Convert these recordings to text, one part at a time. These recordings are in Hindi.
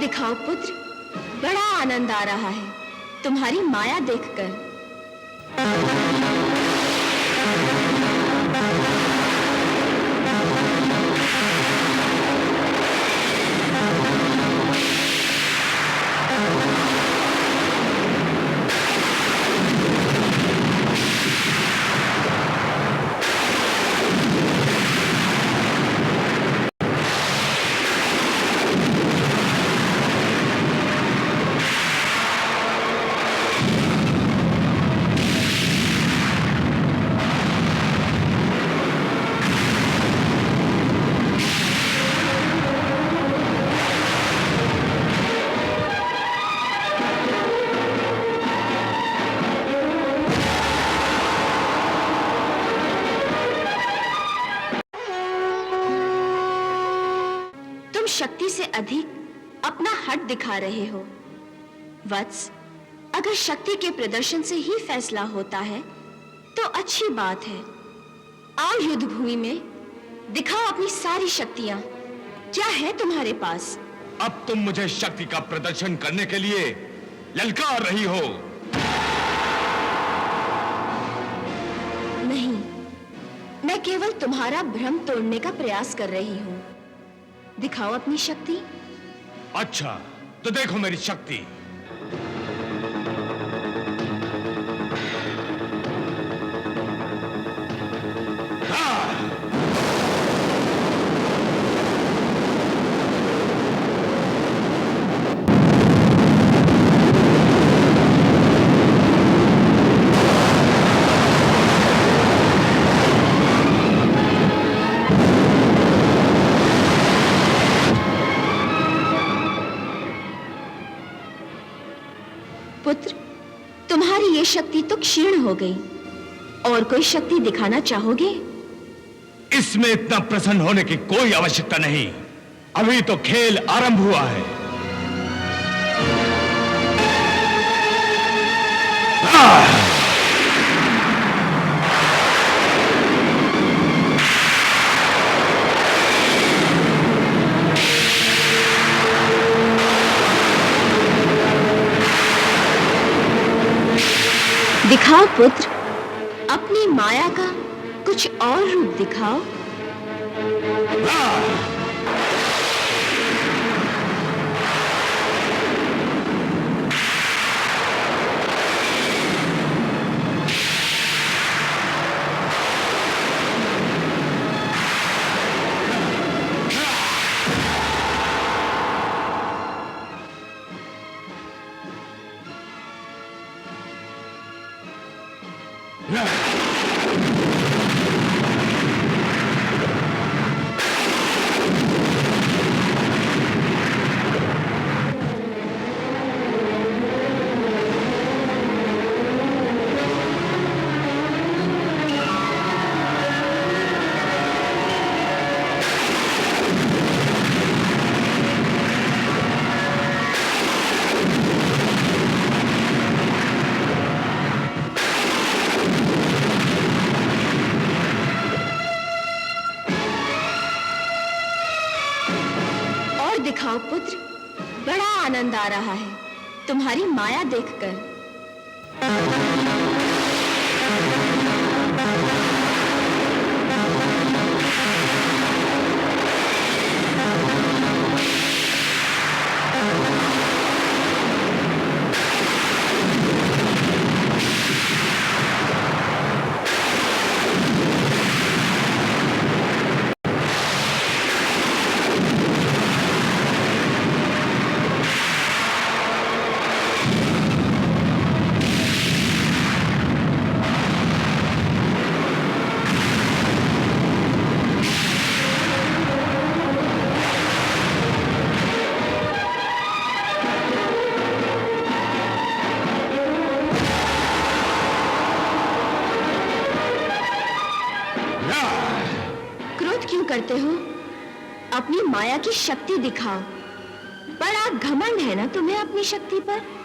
दिखाओ पुत्र, बड़ा आनंद आ रहा है तुम्हारी माया देखकर। शक्ति से अधिक अपना हट दिखा रहे हो वत्स। अगर शक्ति के प्रदर्शन से ही फैसला होता है तो अच्छी बात है। आओ युद्ध भूमि में, दिखाओ अपनी सारी शक्तियां। क्या है तुम्हारे पास? अब तुम मुझे शक्ति का प्रदर्शन करने के लिए ललकार रही हो। नहीं, मैं केवल तुम्हारा भ्रम तोड़ने का प्रयास कर रही हूं। दिखाओ अपनी शक्ति। अच्छा, तो देखो मेरी शक्ति। पुत्र, तुम्हारी ये शक्ति तो क्षीण हो गई। और कोई शक्ति दिखाना चाहोगे? इसमें इतना प्रसन्न होने की कोई आवश्यकता नहीं। अभी तो खेल आरंभ हुआ है। दिखाओ पुत्र, अपनी माया का कुछ और रूप दिखाओ। दिखाओ पुत्र, बड़ा आनंद आ रहा है तुम्हारी माया देखकर। क्रोध क्यों करते हो? अपनी माया की शक्ति दिखाओ। बड़ा घमंड है ना तुम्हें अपनी शक्ति पर।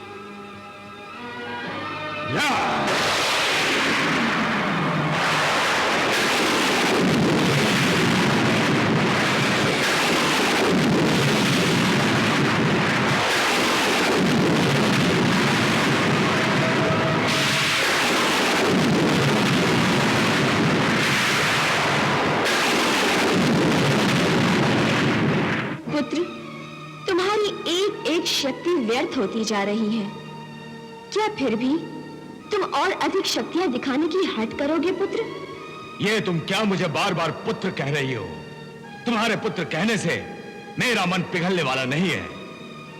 पुत्र, तुम्हारी एक एक शक्ति व्यर्थ होती जा रही है। क्या फिर भी तुम और अधिक शक्तियां दिखाने की हट करोगे पुत्र? ये तुम क्या मुझे बार बार पुत्र कह रही हो? तुम्हारे पुत्र कहने से मेरा मन पिघलने वाला नहीं है,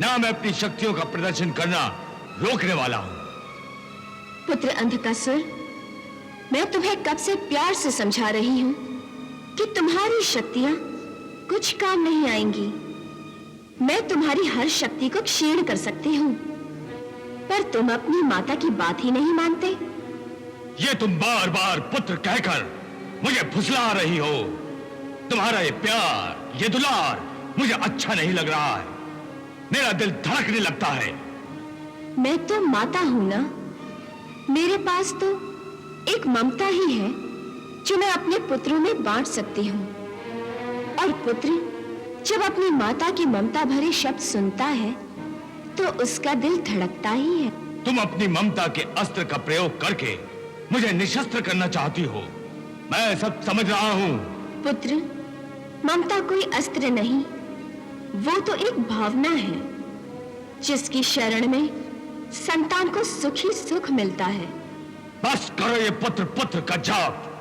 ना मैं अपनी शक्तियों का प्रदर्शन करना रोकने वाला हूं। पुत्र अंधकासुर, मैं तुम्हें कब से प्यार से समझा रही हूं कि तुम्हारी शक्तियां कुछ काम नहीं आएंगी। मैं तुम्हारी हर शक्ति को क्षीण कर सकती हूं, पर तुम अपनी माता की बात ही नहीं मानते। ये तुम बार बार पुत्र कहकर मुझे फुसला रही हो। तुम्हारा ये प्यार, ये दुलार मुझे अच्छा नहीं लग रहा है। मेरा दिल धड़कने लगता है। मैं तो माता हूं ना, मेरे पास तो एक ममता ही है जो मैं अपने पुत्रों में बांट सकती हूँ। और पुत्र जब अपनी माता की ममता भरे शब्द सुनता है तो उसका दिल धड़कता ही है। तुम अपनी ममता के अस्त्र का प्रयोग करके मुझे निशस्त्र करना चाहती हो। मैं सब समझ रहा हूँ। पुत्र, ममता कोई अस्त्र नहीं, वो तो एक भावना है जिसकी शरण में संतान को सुख ही सुख मिलता है। बस करो ये पुत्र पुत्र का जाप।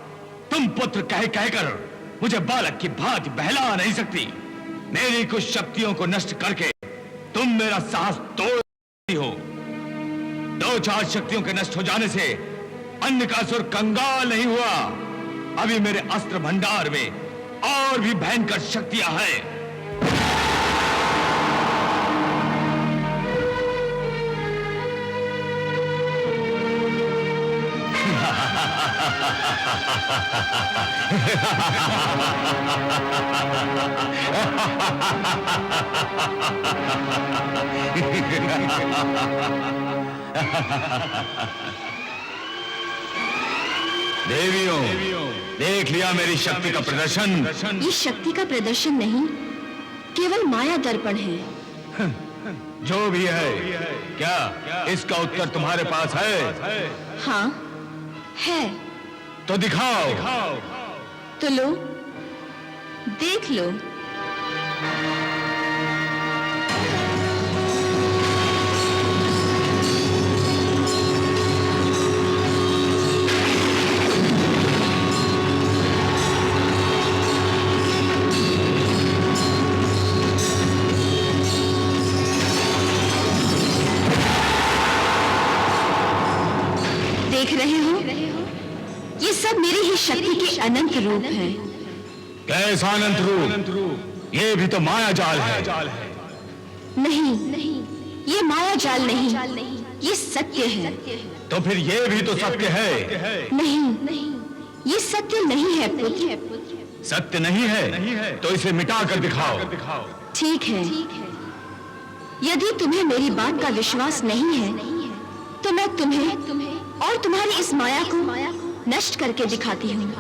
तुम पुत्र कह कहकर मुझे बालक की भांति बहला नहीं सकती। मेरी कुछ शक्तियों को नष्ट करके तुम मेरा साहस तोड़ हो। दो चार शक्तियों के नष्ट हो जाने से अंधकासुर कंगाल नहीं हुआ। अभी मेरे अस्त्र भंडार में और भी भयंकर शक्तियां हैं। देवियों, देख लिया मेरी शक्ति का प्रदर्शन? ये शक्ति का प्रदर्शन नहीं, केवल माया दर्पण है। जो भी है, क्या इसका उत्तर तुम्हारे पास है? हाँ है। तो दिखाओ। तो लो, देख लो। देख रहे हो, ये सब मेरी ही शक्ति के अनंत रूप है। कैसा अनंत रूप? ये भी तो माया जाल है। नहीं, ये माया जाल नहीं, ये सत्य है। तो फिर ये भी तो सत्य है। नहीं, ये सत्य नहीं है पुत्र। सत्य नहीं है तो इसे मिटा कर दिखाओ। ठीक है, यदि तुम्हें मेरी बात का विश्वास नहीं है तो मैं तुम्हें और तुम्हारी इस माया को नष्ट करके दिखाती हूँ।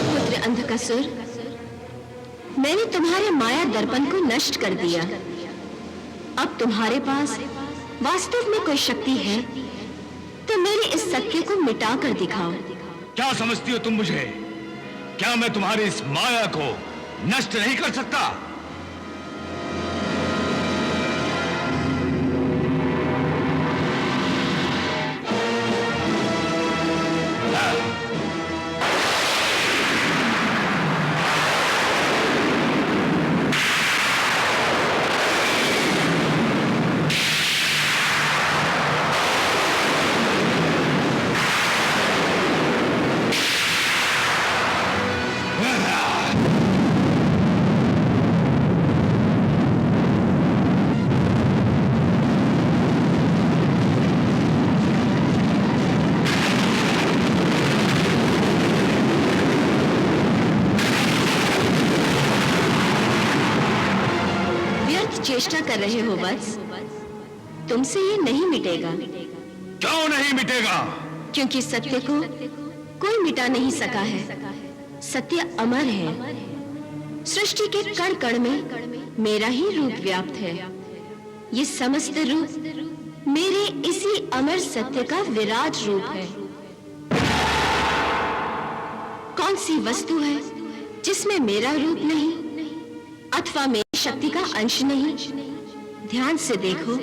पुत्र अंधकासुर, मैंने तुम्हारे माया दर्पण को नष्ट कर दिया। अब तुम्हारे पास वास्तव में कोई शक्ति है तो मेरे इस सत्य को मिटा कर दिखाओ। क्या समझती हो तुम मुझे? क्या मैं तुम्हारी इस माया को नष्ट नहीं कर सकता? व्यर्थ चेष्टा कर रहे हो वत्स। तुमसे ये नहीं मिटेगा। क्यों नहीं मिटेगा? क्योंकि सत्य को कोई मिटा नहीं सका है। सत्य अमर है। सृष्टि के कण कण में मेरा ही रूप व्याप्त है। ये समस्त रूप मेरे इसी अमर सत्य का विराट रूप है। कौन सी वस्तु है जिसमें मेरा रूप नहीं अथवा मेरी शक्ति का अंश नहीं? ध्यान से देखो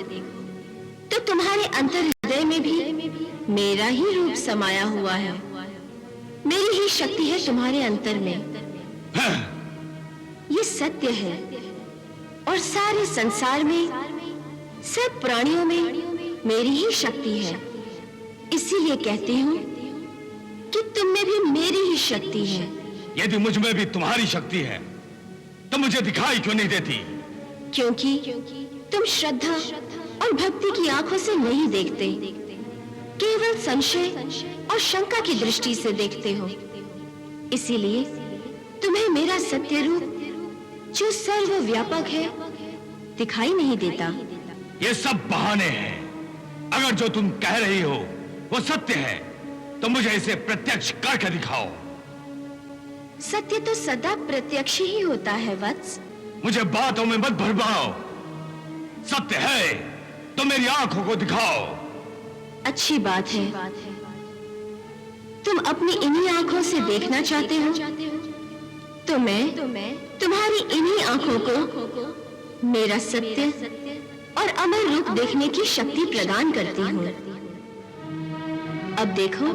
तो तुम्हारे अंतर हृदय में भी मेरा ही रूप समाया हुआ है। मेरी ही शक्ति है तुम्हारे अंतर में। ये सत्य है और सारे संसार में सब प्राणियों में मेरी ही शक्ति है। इसीलिए कहती हूँ कि तुम में भी मेरी ही शक्ति है। यदि मुझ में भी तुम्हारी शक्ति है तो मुझे दिखाई क्यों नहीं देती? क्योंकि तुम श्रद्धा और भक्ति की आंखों से नहीं देखते, केवल संशय और शंका की दृष्टि से देखते हो। इसीलिए तुम्हें मेरा सत्य रूप जो सर्वव्यापक है दिखाई नहीं देता। ये सब बहाने हैं। अगर जो तुम कह रही हो वो सत्य है तो मुझे इसे प्रत्यक्ष करके दिखाओ। सत्य तो सदा प्रत्यक्ष ही होता है वत्स। मुझे बातों में मत भरमाओ। सत्य है तो मेरी आंखों को दिखाओ। अच्छी बात है। तुम अपनी इन्हीं आंखों से देखना चाहते हो तो मैं तुम्हारी इन्हीं आंखों को मेरा सत्य और अमर रूप देखने की शक्ति प्रदान करती हूँ। अब देखो